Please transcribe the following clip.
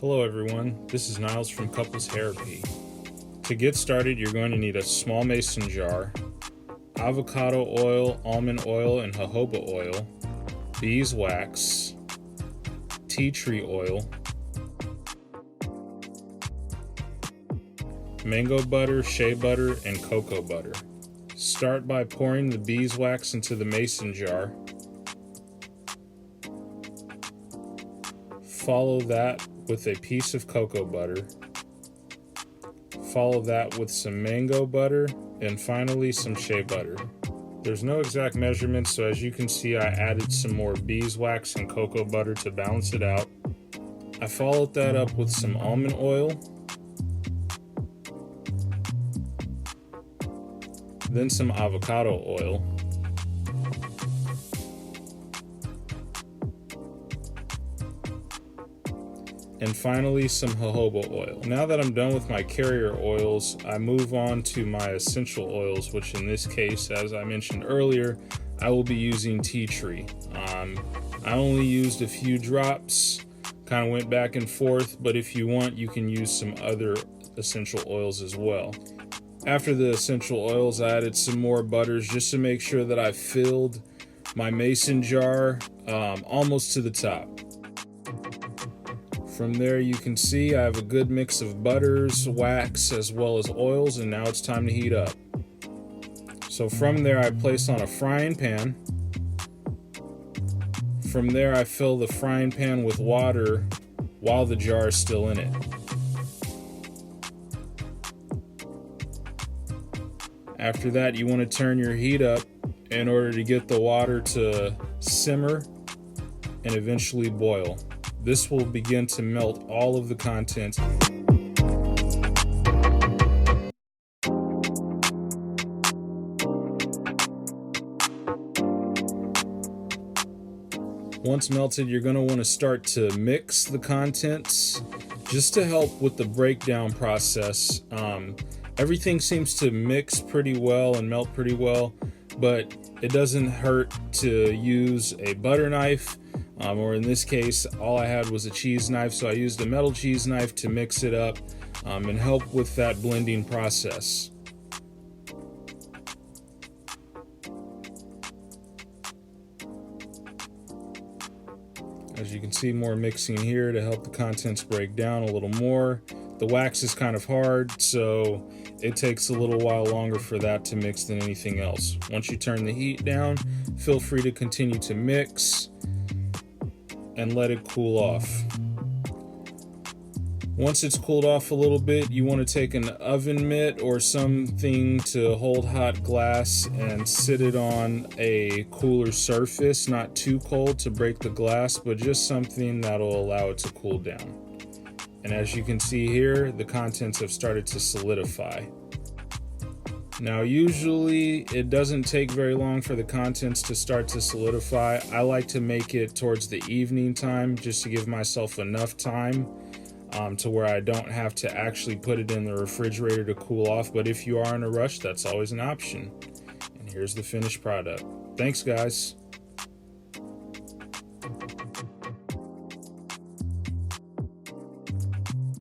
Hello everyone, this is Niles from Couples Hairapy. To get started, you're going to need a small mason jar, avocado oil, almond oil, and jojoba oil, beeswax, tea tree oil, mango butter, shea butter, and cocoa butter. Start by pouring the beeswax into the mason jar. Follow that with a piece of cocoa butter. Follow that with some mango butter, and finally some shea butter. There's no exact measurements, so as you can see, I added some more beeswax and cocoa butter to balance it out. I followed that up with some almond oil, then some avocado oil, and finally some jojoba oil. Now that I'm done with my carrier oils, I move on to my essential oils, which in this case, as I mentioned earlier, I will be using tea tree. I only used a few drops, kind of went back and forth, but if you want, you can use some other essential oils as well. After the essential oils, I added some more butters just to make sure that I filled my mason jar almost to the top. From there, you can see I have a good mix of butters, wax, as well as oils, and now it's time to heat up. So from there, I place on a frying pan. From there, I fill the frying pan with water while the jar is still in it. After that, you want to turn your heat up in order to get the water to simmer and eventually boil. This will begin to melt all of the contents. Once melted, you're going to want to start to mix the contents just to help with the breakdown process. Everything seems to mix pretty well and melt pretty well, but it doesn't hurt to use a butter knife, or in this case, all I had was a cheese knife, so I used a metal cheese knife to mix it up and help with that blending process. As you can see, more mixing here to help the contents break down a little more. The wax is kind of hard, so it takes a little while longer for that to mix than anything else. Once you turn the heat down, feel free to continue to mix and let it cool off. Once it's cooled off a little bit, you want to take an oven mitt or something to hold hot glass and sit it on a cooler surface, not too cold to break the glass, but just something that'll allow it to cool down. And as you can see here, the contents have started to solidify. Now, usually it doesn't take very long for the contents to start to solidify. I like to make it towards the evening time just to give myself enough time to where I don't have to actually put it in the refrigerator to cool off. But if you are in a rush, that's always an option. And here's the finished product. Thanks, guys.